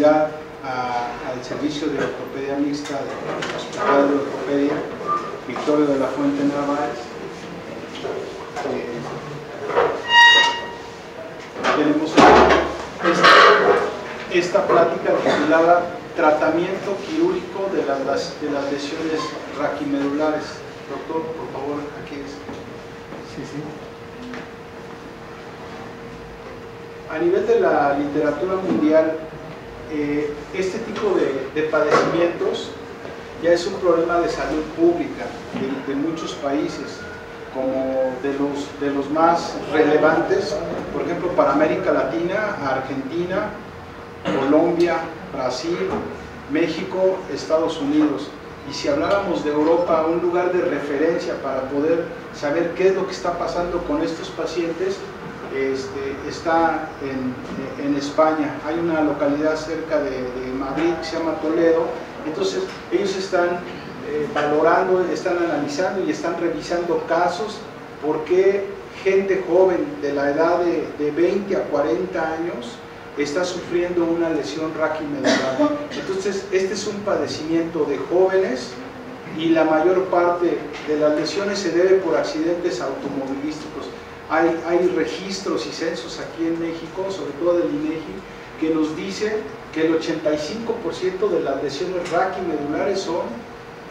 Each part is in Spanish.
unidad al servicio de ortopedia mixta del Hospital de Ortopedia Victorio de la Fuente Narváez. Tenemos esta plática titulada Tratamiento quirúrgico de las lesiones raquimedulares. Doctor, por favor, aquí es. Sí. A nivel de la literatura mundial, este tipo de padecimientos ya es un problema de salud pública de muchos países, como de los más relevantes, por ejemplo, para América Latina, Argentina, Colombia, Brasil, México, Estados Unidos. Y si habláramos de Europa, un lugar de referencia para poder saber qué es lo que está pasando con estos pacientes, está en España. Hay una localidad cerca de Madrid que se llama Toledo. Entonces ellos están valorando, están analizando y están revisando casos porque gente joven de la edad de 20 a 40 años está sufriendo una lesión raquimedular. Entonces este es un padecimiento de jóvenes y la mayor parte de las lesiones se debe por accidentes automovilísticos. Hay registros y censos aquí en México, sobre todo del INEGI, que nos dice que el 85% de las lesiones raquimedulares son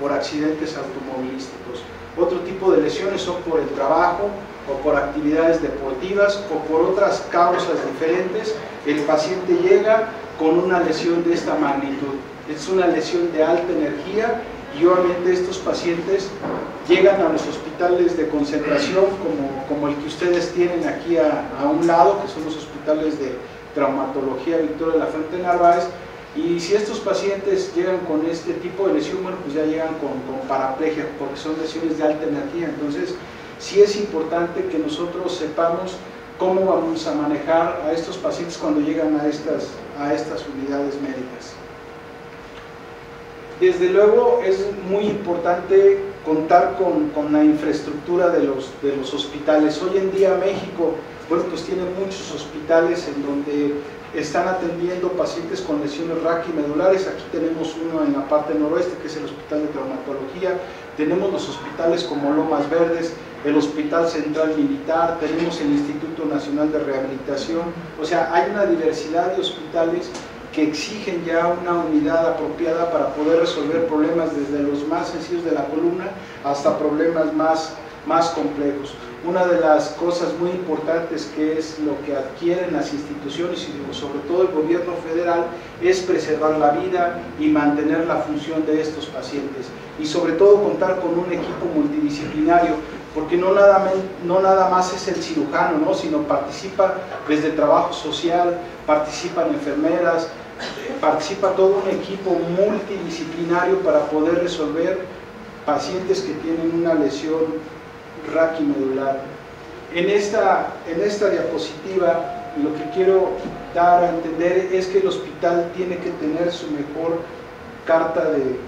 por accidentes automovilísticos. Otro tipo de lesiones son por el trabajo o por actividades deportivas o por otras causas diferentes. El paciente llega con una lesión de esta magnitud. Es una lesión de alta energía y obviamente estos pacientes llegan a los hospitales de concentración como el que ustedes tienen aquí a un lado, que son los hospitales de traumatología Victoria de la Fuente Narváez. Y si estos pacientes llegan con este tipo de lesión, bueno, pues ya llegan con paraplegia, porque son lesiones de alta energía. Entonces sí es importante que nosotros sepamos cómo vamos a manejar a estos pacientes cuando llegan a estas unidades médicas. Desde luego es muy importante contar con la infraestructura de los hospitales. Hoy en día México, bueno, pues tiene muchos hospitales en donde están atendiendo pacientes con lesiones raquimedulares. Aquí tenemos uno en la parte noroeste, que es el Hospital de Traumatología. Tenemos los hospitales como Lomas Verdes, el Hospital Central Militar, tenemos el Instituto Nacional de Rehabilitación. O sea, hay una diversidad de hospitales que exigen ya una unidad apropiada para poder resolver problemas desde los más sencillos de la columna hasta problemas más complejos. Una de las cosas muy importantes que es lo que adquieren las instituciones y sobre todo el gobierno federal es preservar la vida y mantener la función de estos pacientes y sobre todo contar con un equipo multidisciplinario, porque no nada más es el cirujano, ¿no? Sino participa desde trabajo social, participan enfermeras, participa todo un equipo multidisciplinario para poder resolver pacientes que tienen una lesión raquimedular. En esta diapositiva lo que quiero dar a entender es que el hospital tiene que tener su mejor carta de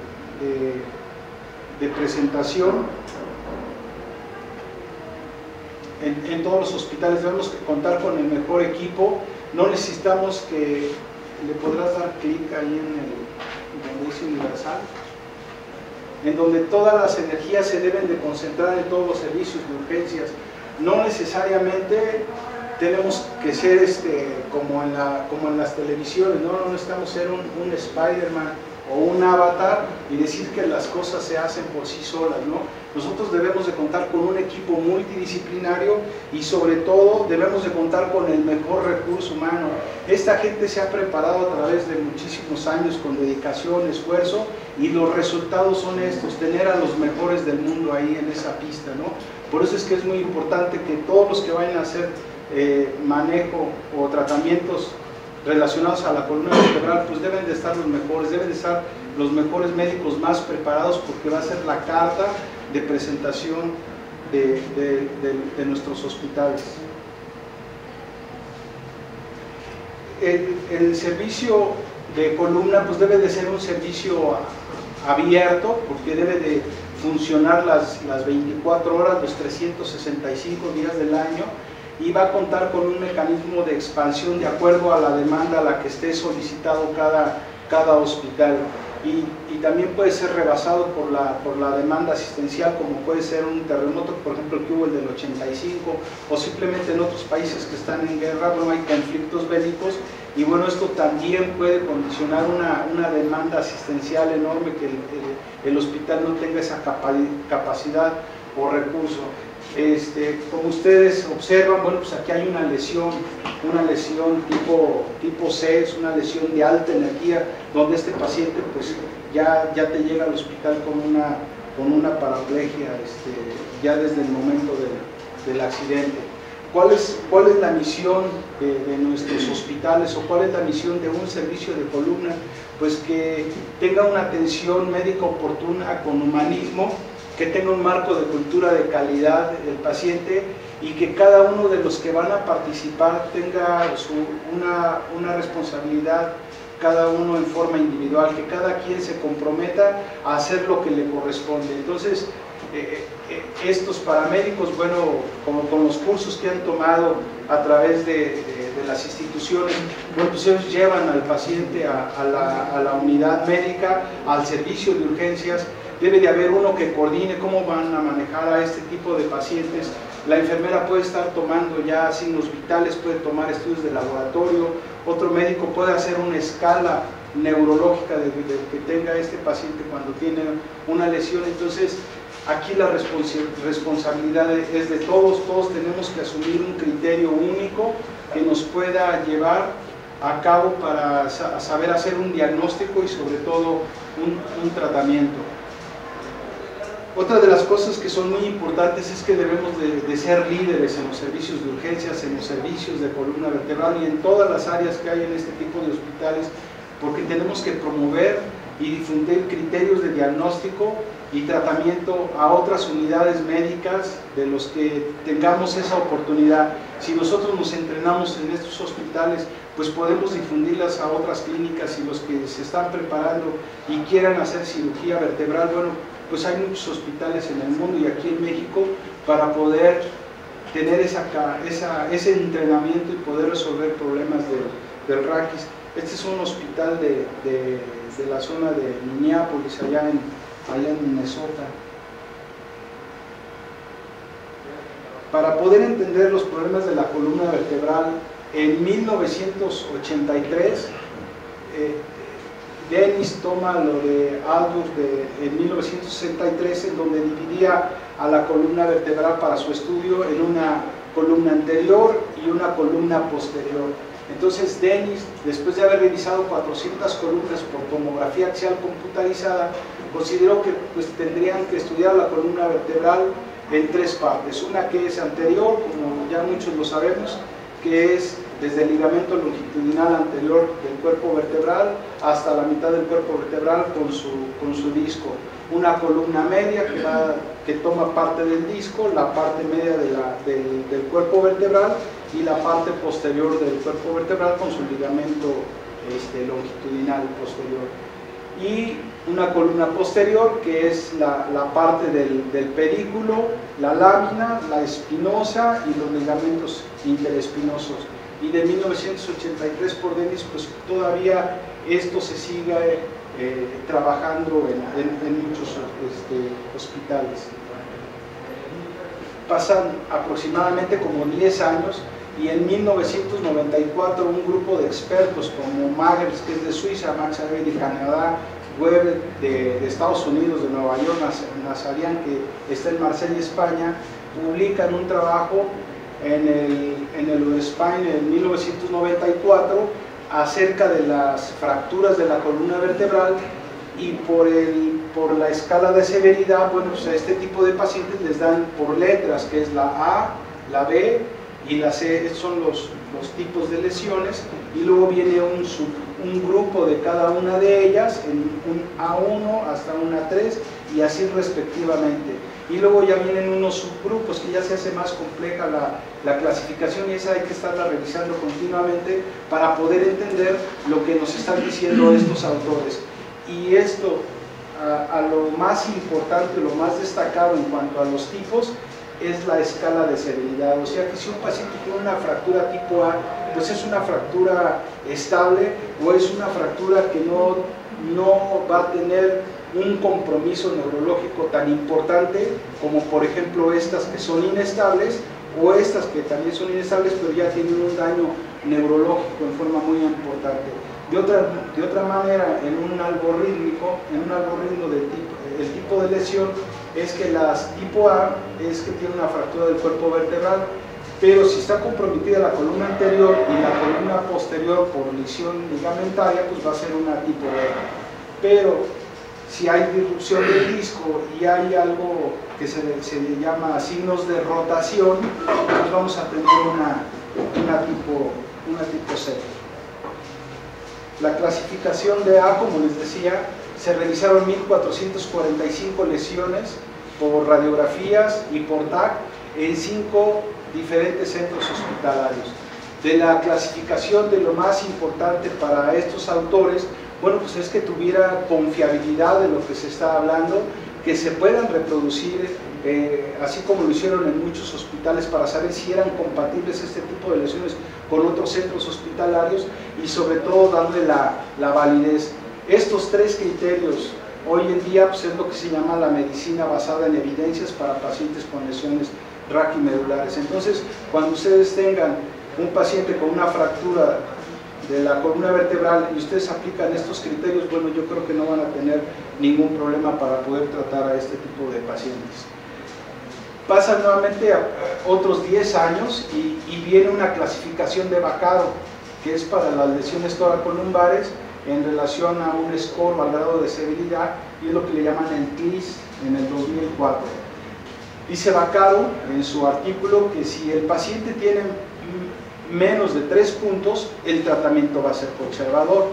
presentación. En todos los hospitales debemos contar con el mejor equipo. No necesitamos que le podrás dar clic ahí donde dice universal, en donde todas las energías se deben de concentrar en todos los servicios de urgencias. No necesariamente tenemos que ser como en las televisiones, no necesitamos ser un Spider-Man o un avatar y decir que las cosas se hacen por sí solas, ¿no? Nosotros debemos de contar con un equipo multidisciplinario y sobre todo debemos de contar con el mejor recurso humano. Esta gente se ha preparado a través de muchísimos años con dedicación, esfuerzo, y los resultados son estos: tener a los mejores del mundo ahí en esa pista, ¿no? Por eso es que es muy importante que todos los que vayan a hacer manejo o tratamientos relacionados a la columna vertebral, pues deben de estar los mejores, deben de estar los mejores médicos más preparados, porque va a ser la carta de presentación de nuestros hospitales. El servicio de columna pues debe de ser un servicio abierto, porque debe de funcionar las 24 horas, los 365 días del año. y va a contar con un mecanismo de expansión de acuerdo a la demanda a la que esté solicitado cada hospital. Y también puede ser rebasado por la demanda asistencial, como puede ser un terremoto, por ejemplo el que hubo el del 85, o simplemente en otros países que están en guerra, no hay conflictos bélicos, y bueno, esto también puede condicionar una demanda asistencial enorme, que el hospital no tenga esa capacidad o recurso. Como ustedes observan, bueno, pues aquí hay una lesión tipo C, es una lesión de alta energía, donde este paciente pues ya te llega al hospital con una paraplegia ya desde el momento del accidente. ¿Cuál es la misión de nuestros hospitales, o cuál es la misión de un servicio de columna? Pues que tenga una atención médica oportuna con humanismo, que tenga un marco de cultura de calidad del paciente, y que cada uno de los que van a participar tenga una responsabilidad, cada uno en forma individual, que cada quien se comprometa a hacer lo que le corresponde. Entonces, estos paramédicos, bueno, como con los cursos que han tomado a través de las instituciones, bueno, pues ellos llevan al paciente a la unidad médica, al servicio de urgencias. Debe de haber uno que coordine cómo van a manejar a este tipo de pacientes. La enfermera puede estar tomando ya signos vitales, puede tomar estudios de laboratorio, otro médico puede hacer una escala neurológica de que tenga este paciente cuando tiene una lesión. Entonces, aquí la responsabilidad es de todos tenemos que asumir un criterio único que nos pueda llevar a cabo para saber hacer un diagnóstico y sobre todo un tratamiento. Otra de las cosas que son muy importantes es que debemos de ser líderes en los servicios de urgencias, en los servicios de columna vertebral y en todas las áreas que hay en este tipo de hospitales, porque tenemos que promover y difundir criterios de diagnóstico y tratamiento a otras unidades médicas de los que tengamos esa oportunidad. Si nosotros nos entrenamos en estos hospitales, pues podemos difundirlas a otras clínicas, y los que se están preparando y quieran hacer cirugía vertebral, bueno, pues hay muchos hospitales en el mundo y aquí en México para poder tener ese entrenamiento y poder resolver problemas del raquis. Este es un hospital de la zona de Minneapolis, allá en Minnesota. Para poder entender los problemas de la columna vertebral, en 1983, Dennis toma lo de Aldous en 1963, en donde dividía a la columna vertebral para su estudio en una columna anterior y una columna posterior. Entonces Dennis, después de haber revisado 400 columnas por tomografía axial computarizada, consideró que pues, tendrían que estudiar la columna vertebral en tres partes. Una que es anterior, como ya muchos lo sabemos, que es desde el ligamento longitudinal anterior del cuerpo vertebral hasta la mitad del cuerpo vertebral con su disco. Una columna media que toma parte del disco, la parte media del cuerpo vertebral, y la parte posterior del cuerpo vertebral con su ligamento longitudinal posterior. Y una columna posterior que es la parte del pedículo, la lámina, la espinosa y los ligamentos interespinosos. Y de 1983 por Dennis, pues todavía esto se sigue trabajando en muchos hospitales. Pasan aproximadamente como 10 años y en 1994 un grupo de expertos como Magers, que es de Suiza, Max Avery de Canadá, Weber de Estados Unidos, de Nueva York, Nazarian, que está en Marsella, España, publican un trabajo en el USPAIN en 1994 acerca de las fracturas de la columna vertebral, y por la escala de severidad, bueno, pues a este tipo de pacientes les dan por letras, que es la A, la B y la C. Estos son los tipos de lesiones, y luego viene un grupo de cada una de ellas, en un A1 hasta un A3 y así respectivamente. Y luego ya vienen unos subgrupos que ya se hace más compleja la clasificación, y esa hay que estarla revisando continuamente para poder entender lo que nos están diciendo estos autores. Y esto, a lo más importante, lo más destacado en cuanto a los tipos, es la escala de severidad. O sea que si un paciente tiene una fractura tipo A, pues es una fractura estable o es una fractura que no va a tener un compromiso neurológico tan importante como por ejemplo estas que son inestables, o estas que también son inestables pero ya tienen un daño neurológico en forma muy importante. De otra manera, en un algorítmico el tipo de lesión es que las tipo A es que tiene una fractura del cuerpo vertebral, pero si está comprometida la columna anterior y la columna posterior por lesión ligamentaria, pues va a ser una tipo B. Pero si hay disrupción del disco y hay algo que se le llama signos de rotación, pues vamos a tener una tipo C. La clasificación de A, como les decía, se realizaron 1445 lesiones por radiografías y por TAC en 5 diferentes centros hospitalarios. De la clasificación, de lo más importante para estos autores, bueno, pues es que tuviera confiabilidad de lo que se está hablando, que se puedan reproducir, así como lo hicieron en muchos hospitales, para saber si eran compatibles este tipo de lesiones con otros centros hospitalarios y sobre todo darle la validez. Estos 3 criterios hoy en día pues es lo que se llama la medicina basada en evidencias para pacientes con lesiones raquimedulares. Entonces, cuando ustedes tengan un paciente con una fractura de la columna vertebral y ustedes aplican estos criterios, bueno, yo creo que no van a tener ningún problema para poder tratar a este tipo de pacientes. Pasan nuevamente a otros 10 años y viene una clasificación de Vaccaro, que es para las lesiones toracolumbares en relación a un score o al grado de severidad, y es lo que le llaman el TLIS en el 2004. Dice Vaccaro en su artículo que si el paciente tiene menos de 3 puntos, el tratamiento va a ser conservador.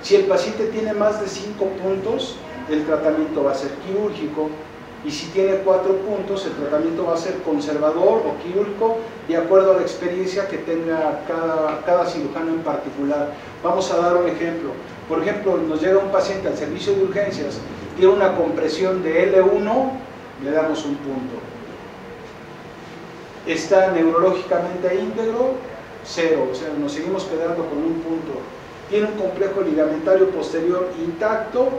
Si el paciente tiene más de 5 puntos, el tratamiento va a ser quirúrgico. Y si tiene 4 puntos, el tratamiento va a ser conservador o quirúrgico, de acuerdo a la experiencia que tenga cada cirujano en particular. Vamos a dar un ejemplo. Por ejemplo, nos llega un paciente al servicio de urgencias, tiene una compresión de L1, le damos un punto. Está neurológicamente íntegro, 0, o sea, nos seguimos quedando con un punto. Tiene un complejo ligamentario posterior intacto,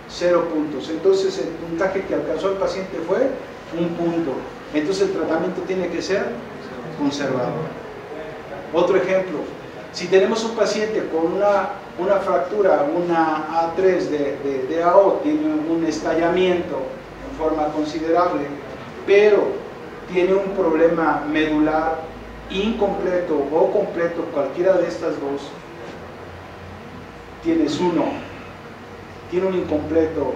0 puntos. Entonces el puntaje que alcanzó el paciente fue 1 punto. Entonces el tratamiento tiene que ser conservador. Otro ejemplo, si tenemos un paciente con una fractura, una A3 de AO, tiene un estallamiento en forma considerable, pero tiene un problema medular incompleto o completo, cualquiera de estas dos, tienes 1, tiene un incompleto,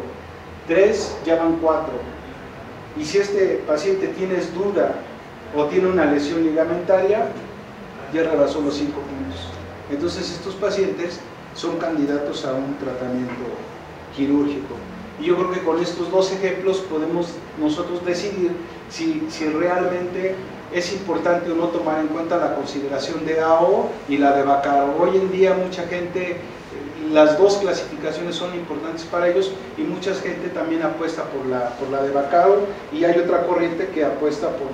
3, ya van 4. Y si este paciente tienes duda o tiene una lesión ligamentaria, ya rebasó los 5 puntos. Entonces estos pacientes son candidatos a un tratamiento quirúrgico. Y yo creo que con estos 2 ejemplos podemos nosotros decidir si realmente es importante o no tomar en cuenta la consideración de AO y la de Vaccaro. Hoy en día mucha gente, las 2 clasificaciones son importantes para ellos, y mucha gente también apuesta por la de Vaccaro, y hay otra corriente que apuesta por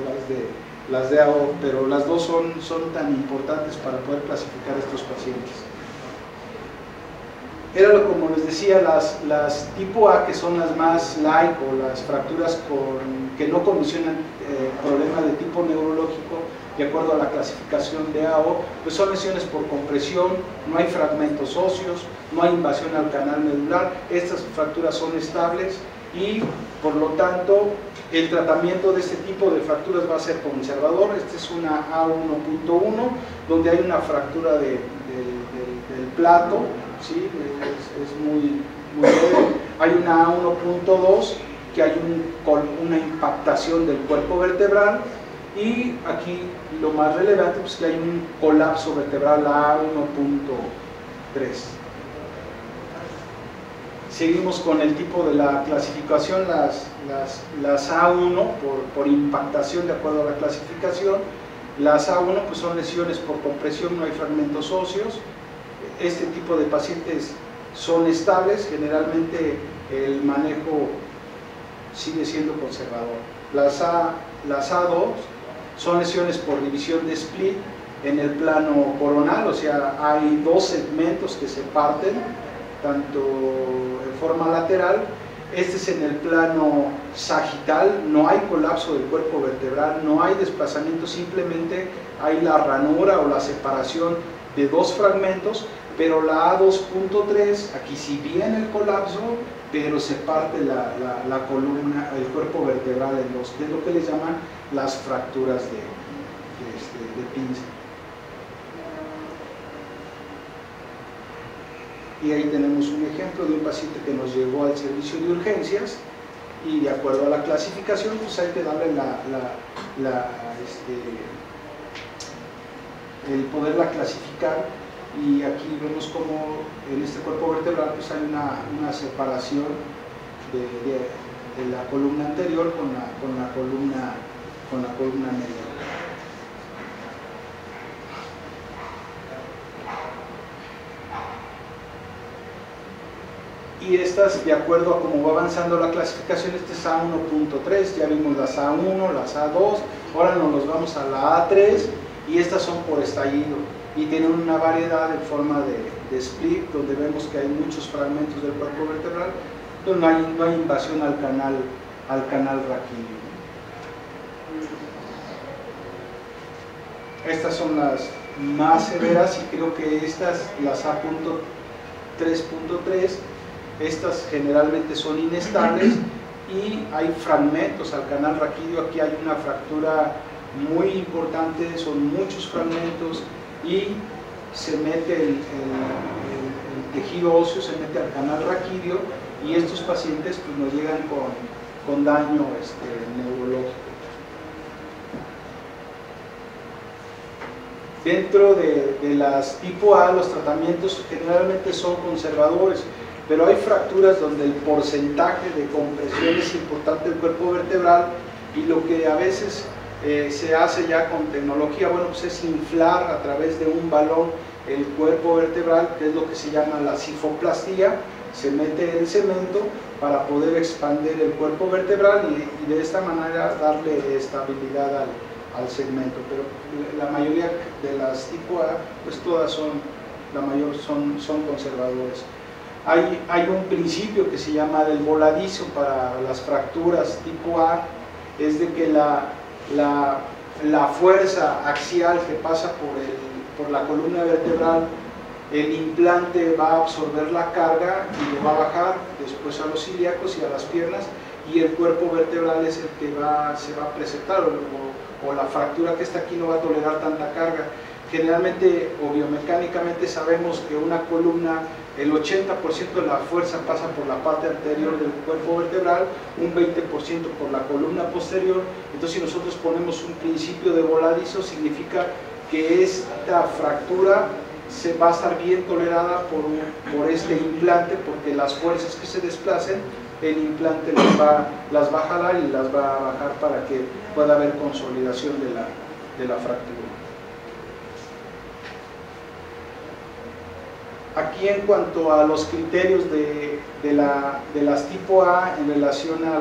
las de AO, pero las 2 son tan importantes para poder clasificar a estos pacientes. Era como les decía, las tipo A, que son las más light, o las fracturas que no condicionan problemas de tipo neurológico, de acuerdo a la clasificación de AO, pues son lesiones por compresión, no hay fragmentos óseos, no hay invasión al canal medular. Estas fracturas son estables y por lo tanto el tratamiento de este tipo de fracturas va a ser conservador. Esta es una A1.1 donde hay una fractura del plato, ¿sí? es muy leve. Hay una A1.2 que hay una impactación del cuerpo vertebral, y aquí lo más relevante pues que hay un colapso vertebral A1.3. Seguimos con el tipo de la clasificación, las A1 por impactación de acuerdo a la clasificación. Las A1 pues son lesiones por compresión, no hay fragmentos óseos. Este tipo de pacientes son estables, generalmente el manejo sigue siendo conservador. Las las A2 son lesiones por división de split en el plano coronal, o sea, hay dos segmentos que se parten, tanto en forma lateral. Este es en el plano sagital, no hay colapso del cuerpo vertebral, no hay desplazamiento, simplemente hay la ranura o la separación de dos fragmentos, pero la A2.3, aquí sí viene el colapso, pero se parte la columna, el cuerpo vertebral en dos, que es lo que les llaman las fracturas de pinza. Y ahí tenemos un ejemplo de un paciente que nos llegó al servicio de urgencias y de acuerdo a la clasificación pues hay que darle el poderla clasificar, y aquí vemos como en este cuerpo vertebral pues hay una separación de la columna anterior con la columna media. Y estas, de acuerdo a cómo va avanzando la clasificación, este es A1.3, ya vimos las A1, las A2, ahora nos vamos a la A3, y estas son por estallido, y tienen una variedad en forma de split, donde vemos que hay muchos fragmentos del cuerpo vertebral, donde no hay invasión al canal raquídeo. Estas son las más severas, y creo que estas, las A.3.3, estas generalmente son inestables y hay fragmentos al canal raquídeo. Aquí hay una fractura muy importante, son muchos fragmentos y se mete el tejido óseo, se mete al canal raquídeo, y estos pacientes pues nos llegan con daño neurológico. Dentro de las tipo A, los tratamientos generalmente son conservadores, pero hay fracturas donde el porcentaje de compresión es importante del cuerpo vertebral, y lo que a veces se hace ya con tecnología, bueno, pues es inflar a través de un balón el cuerpo vertebral, que es lo que se llama la cifoplastía. Se mete el cemento para poder expandir el cuerpo vertebral y de esta manera darle estabilidad al segmento, pero la mayoría de las tipo A, pues todas son conservadores. Hay un principio que se llama del voladizo para las fracturas tipo A, es de que la fuerza axial que pasa por la columna vertebral, el implante va a absorber la carga y le va a bajar después a los ilíacos y a las piernas, y el cuerpo vertebral es el que se va a presentar, o la fractura que está aquí no va a tolerar tanta carga. Generalmente o biomecánicamente sabemos que una columna, el 80% de la fuerza pasa por la parte anterior del cuerpo vertebral, un 20% por la columna posterior. Entonces, si nosotros ponemos un principio de voladizo, significa que esta fractura se va a estar bien tolerada por este implante, porque las fuerzas que se desplacen, el implante las va a jalar y las va a bajar para que pueda haber consolidación de la fractura. Aquí, en cuanto a los criterios de las tipo A en relación a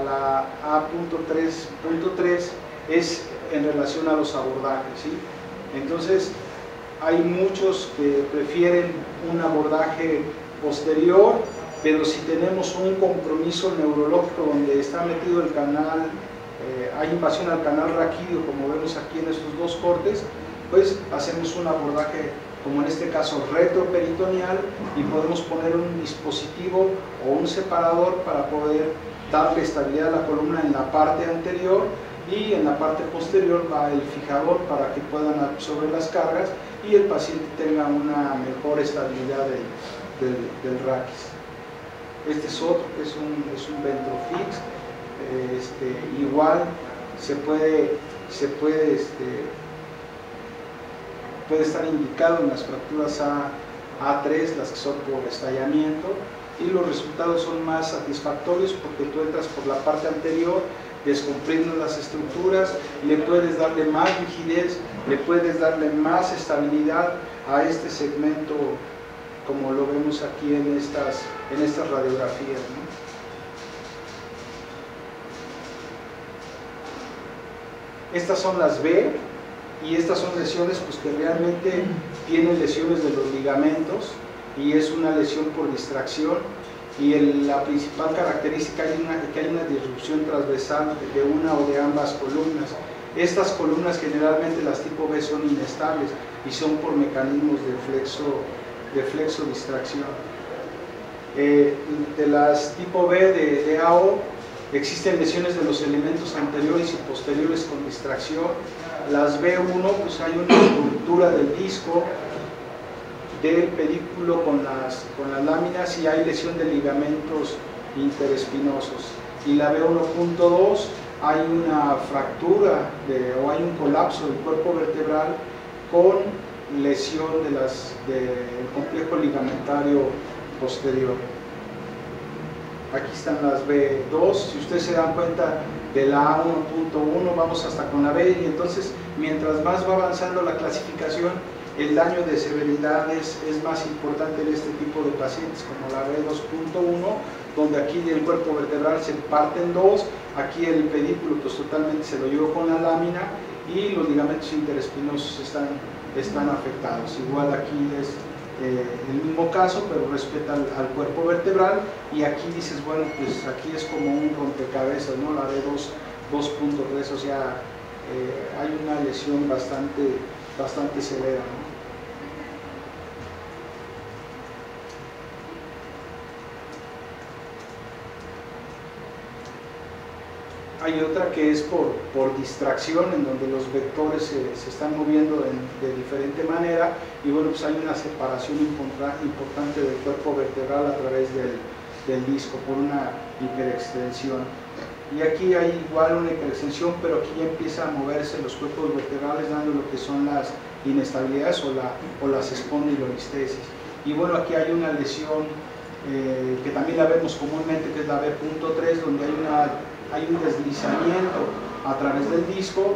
la A.3.3, es en relación a los abordajes, ¿sí? Entonces, hay muchos que prefieren un abordaje posterior, pero si tenemos un compromiso neurológico donde está metido el canal, hay invasión al canal raquídeo, como vemos aquí en estos dos cortes, pues hacemos un abordaje, como en este caso retroperitoneal, y podemos poner un dispositivo o un separador para poder darle estabilidad a la columna en la parte anterior, y en la parte posterior va el fijador para que puedan absorber las cargas y el paciente tenga una mejor estabilidad del raquis. Este es otro, que es un Ventrofix, igual puede estar indicado en las fracturas A3, las que son por estallamiento, y los resultados son más satisfactorios porque tú entras por la parte anterior, descomprimes las estructuras, le puedes darle más rigidez, le puedes darle más estabilidad a este segmento, como lo vemos aquí en estas radiografías, ¿no? Estas son las B, y estas son lesiones pues, que realmente tienen lesiones de los ligamentos, y es una lesión por distracción, y la principal característica es que hay una disrupción transversal de una o de ambas columnas. Estas columnas generalmente las tipo B son inestables y son por mecanismos de flexo-distracción. De las tipo B de AO existen lesiones de los elementos anteriores y posteriores con distracción. Las B1 pues hay una ruptura del disco, del pedículo con las láminas, y hay lesión de ligamentos interespinosos. Y la B1.2 hay una fractura o hay un colapso del cuerpo vertebral con lesión del complejo ligamentario posterior. Aquí están las B2, si ustedes se dan cuenta de la A1.1 vamos hasta con la B, y entonces mientras más va avanzando la clasificación, el daño de severidad es más importante en este tipo de pacientes, como la B2.1, donde aquí el cuerpo vertebral se parte en dos, aquí el pedículo pues totalmente se lo llevó con la lámina, y los ligamentos interespinosos están afectados. Igual aquí es el mismo caso, pero respeta al cuerpo vertebral, y aquí dices, bueno, pues aquí es como un rompecabezas, ¿no? La B2.3, o sea, hay una lesión bastante severa, ¿no? Hay otra que es por distracción, en donde los vectores se están moviendo de diferente manera, y bueno, pues hay una separación importante del cuerpo vertebral a través del disco por una hiperextensión. Y aquí hay igual una hiperextensión, pero aquí ya empieza a moverse los cuerpos vertebrales, dando lo que son las inestabilidades o las espondilolistesis. Y bueno, aquí hay una lesión que también la vemos comúnmente, que es la B.3, donde hay un deslizamiento a través del disco,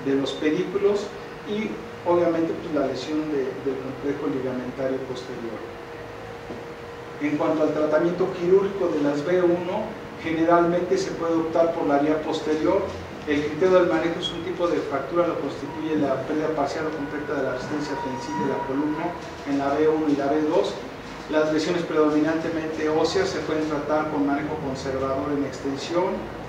de los pedículos, y obviamente pues, la lesión del complejo ligamentario posterior. En cuanto al tratamiento quirúrgico de las B1, generalmente se puede optar por la vía posterior. El criterio del manejo es un tipo de fractura, lo constituye la pérdida parcial o completa de la resistencia tensil de la columna en la B1 y la B2. Las lesiones predominantemente óseas se pueden tratar con manejo conservador en extensión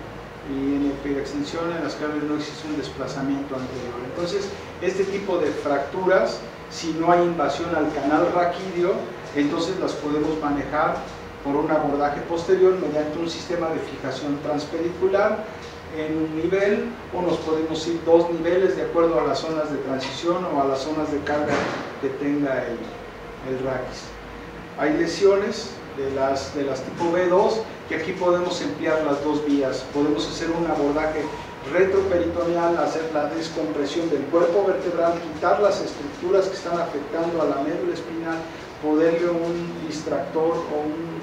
y en hiperextensión, en las cuales no existe un desplazamiento anterior. Entonces, este tipo de fracturas, si no hay invasión al canal raquídeo, entonces las podemos manejar por un abordaje posterior mediante un sistema de fijación transpedicular en un nivel, o nos podemos ir 2 niveles de acuerdo a las zonas de transición o a las zonas de carga que tenga el raquis. Hay lesiones de las tipo B2, que aquí podemos emplear las dos vías. Podemos hacer un abordaje retroperitoneal, hacer la descompresión del cuerpo vertebral, quitar las estructuras que están afectando a la médula espinal, ponerle un distractor o un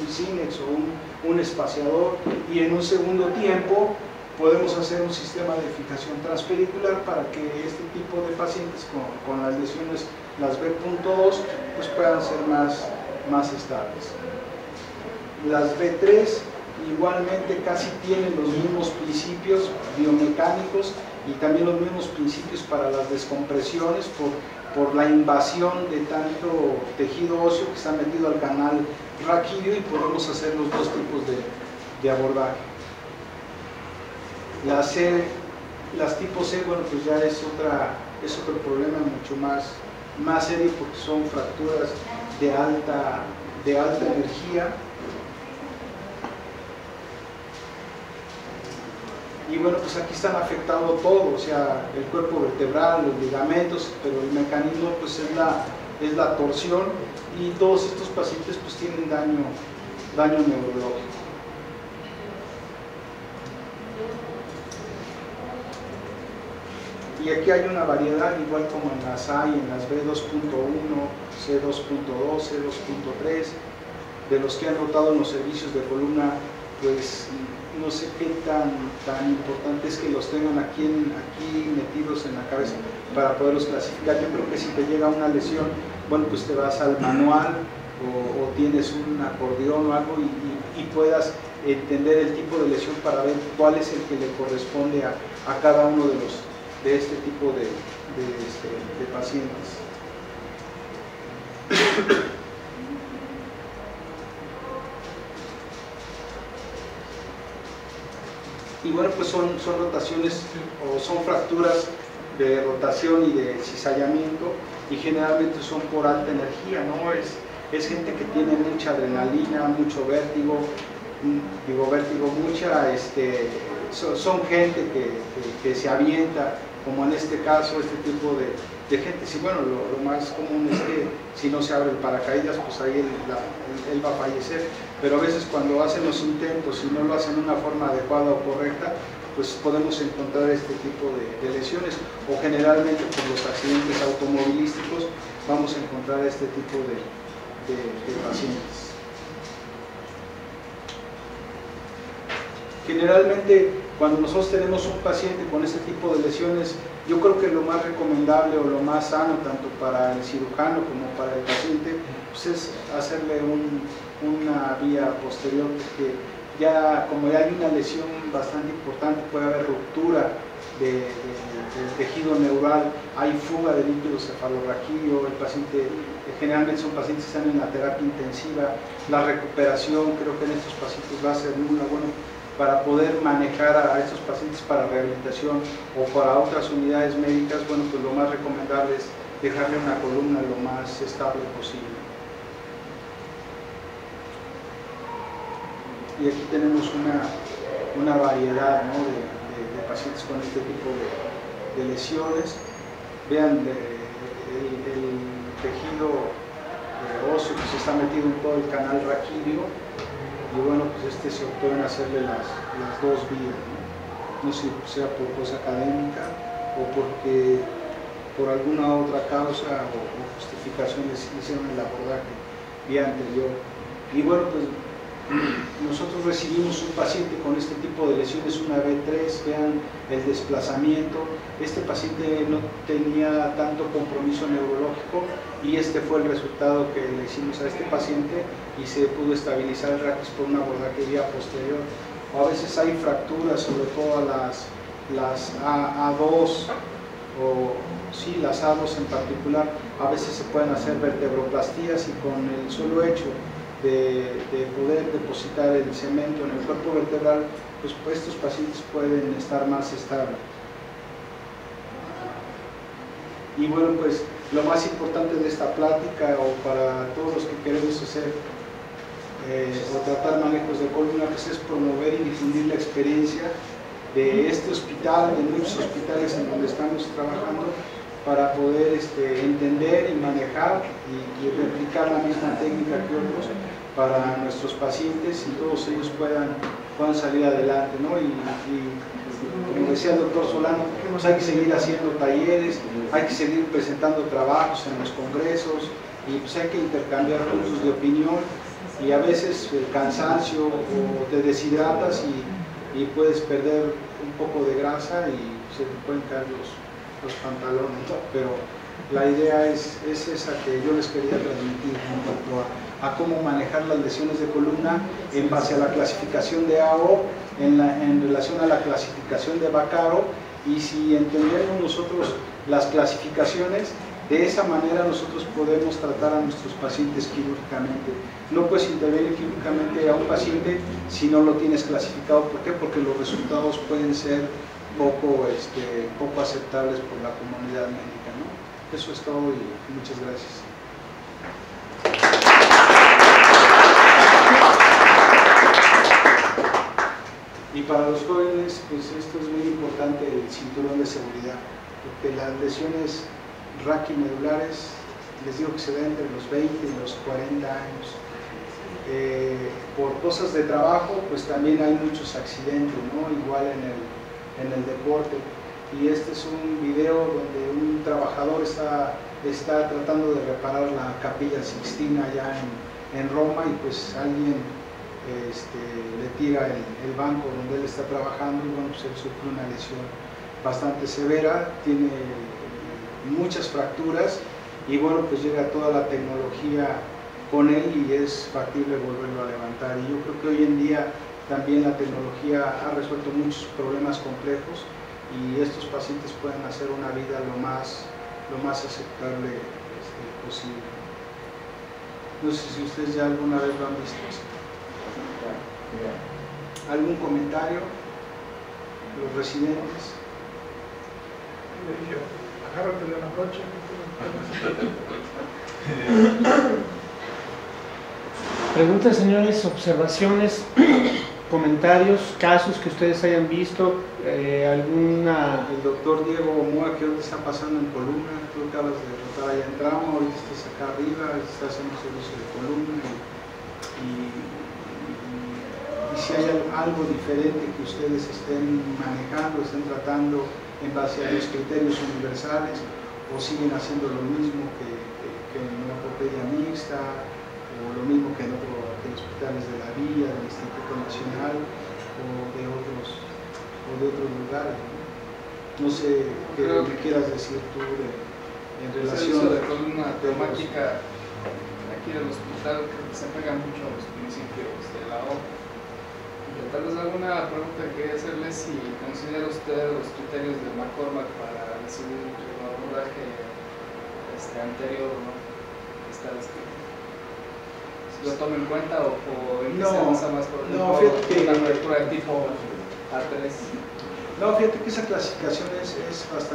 Sinex o un espaciador, y en un segundo tiempo podemos hacer un sistema de fijación transpedicular para que este tipo de pacientes con las lesiones, las B.2, pues puedan ser más estables. Las B3 igualmente casi tienen los mismos principios biomecánicos y también los mismos principios para las descompresiones por la invasión de tanto tejido óseo que está metido al canal raquídeo, y podemos hacer los dos tipos de abordaje. Las tipo C, bueno, pues ya es otro problema mucho más serio, porque son fracturas de alta energía. Y bueno, pues aquí están afectando todo, o sea, el cuerpo vertebral, los ligamentos, pero el mecanismo pues es la torsión, y todos estos pacientes pues tienen daño neurológico. Y aquí hay una variedad, igual como en las A y en las B2.1, C2.2, C2.3, de los que han rotado en los servicios de columna, pues no sé qué tan importante es que los tengan aquí metidos en la cabeza para poderlos clasificar. Yo creo que si te llega una lesión, bueno, pues te vas al manual o tienes un acordeón o algo y puedas entender el tipo de lesión para ver cuál es el que le corresponde a a cada uno de este tipo de pacientes. Y bueno, pues son rotaciones o son fracturas de rotación y de cizallamiento, y generalmente son por alta energía, ¿no? Es gente que tiene mucha adrenalina, mucho vértigo, son gente que se avienta, como en este caso, este tipo de gente. Sí, bueno, lo más común es que si no se abre el paracaídas, pues ahí él va a fallecer, pero a veces cuando hacen los intentos y no lo hacen de una forma adecuada o correcta, pues podemos encontrar este tipo de lesiones, o generalmente por los accidentes automovilísticos vamos a encontrar este tipo de pacientes. Generalmente, cuando nosotros tenemos un paciente con este tipo de lesiones, yo creo que lo más recomendable o lo más sano, tanto para el cirujano como para el paciente, pues es hacerle una vía posterior, porque ya como ya hay una lesión bastante importante, puede haber ruptura del tejido neural, hay fuga de líquido cefalorraquídeo, el paciente, generalmente son pacientes que están en la terapia intensiva, la recuperación creo que en estos pacientes va a ser nula. Bueno, para poder manejar a estos pacientes para rehabilitación o para otras unidades médicas, bueno, pues lo más recomendable es dejarle una columna lo más estable posible. Y aquí tenemos una variedad, ¿no?, de pacientes con este tipo de lesiones. Vean el tejido óseo que se está metido en todo el canal raquídeo, y bueno, pues se optó en hacerle las dos vías, ¿no? No sé si sea por cosa académica o porque por alguna otra causa o justificación les hicieron el abordaje vía anterior. Y bueno, pues nosotros recibimos un paciente con este tipo de lesiones, una B3, vean el desplazamiento. Este paciente no tenía tanto compromiso neurológico y este fue el resultado que le hicimos a este paciente, y se pudo estabilizar el raquis por un abordaje vía posterior. O a veces hay fracturas, sobre todo las A2, o sí, las A2 en particular. A veces se pueden hacer vertebroplastías, y con el solo hecho de poder depositar el cemento en el cuerpo vertebral, pues estos pacientes pueden estar más estables. Y bueno, pues lo más importante de esta plática, o para todos los que queremos hacer o tratar manejos de columna, pues es promover y difundir la experiencia de este hospital, de muchos hospitales en donde estamos trabajando, para poder entender y manejar y replicar la misma técnica que otros para nuestros pacientes, y todos ellos puedan salir adelante, ¿no? Y como decía el doctor Solano, pues hay que seguir haciendo talleres, hay que seguir presentando trabajos en los congresos, y pues hay que intercambiar puntos de opinión, y a veces el cansancio o te deshidratas y puedes perder un poco de grasa y se te pueden caer los pantalones, ¿no? Pero la idea es esa que yo les quería transmitir en cuanto a cómo manejar las lesiones de columna en base a la clasificación de AO, en relación a la clasificación de Vaccaro, y si entendemos nosotros las clasificaciones, de esa manera nosotros podemos tratar a nuestros pacientes quirúrgicamente. No puedes intervenir quirúrgicamente a un paciente si no lo tienes clasificado. ¿Por qué? Porque los resultados pueden ser poco aceptables por la comunidad médica, ¿no? Eso es todo, y muchas gracias. Y para los jóvenes, pues esto es muy importante, el cinturón de seguridad, porque las lesiones raquimedulares, les digo que se dan entre los 20 y los 40 años. Por cosas de trabajo, pues también hay muchos accidentes, ¿no? Igual en el deporte. Y este es un video donde un trabajador está tratando de reparar la Capilla Sixtina allá en Roma, y pues alguien le tira el banco donde él está trabajando, y bueno, pues él sufre una lesión bastante severa, tiene muchas fracturas, y bueno, pues llega toda la tecnología con él y es factible volverlo a levantar. Y yo creo que hoy en día también la tecnología ha resuelto muchos problemas complejos, y estos pacientes puedan hacer una vida lo más aceptable posible. No sé si ustedes ya alguna vez lo han visto. ¿Algún comentario? Los residentes. Agárrate de la brocha. Preguntas, señores, observaciones, comentarios, casos que ustedes hayan visto, alguna... El doctor Diego Omoa, ¿qué onda está pasando en columna? Tú acabas de rotar allá en tramo, ahorita estás acá arriba, estás haciendo servicio de columna y si hay algo diferente que ustedes estén manejando, estén tratando en base a los criterios universales, o siguen haciendo lo mismo que en una ortopedia mixta, o lo mismo que en otros hospitales de la Villa, del Instituto Nacional, o de otros lugares. No sé qué me quieras decir tú en relación a la columna traumática aquí del hospital, creo que se apega mucho a los principios de la OMS. Tal vez alguna pregunta que quería hacerle, si considera usted los criterios de McCormack para recibir un abordaje anterior, ¿no? Está descrito. Si lo toma en cuenta o en qué se basa más, por ejemplo, la apertura de tipo A3. No, fíjate que esa clasificación es bastante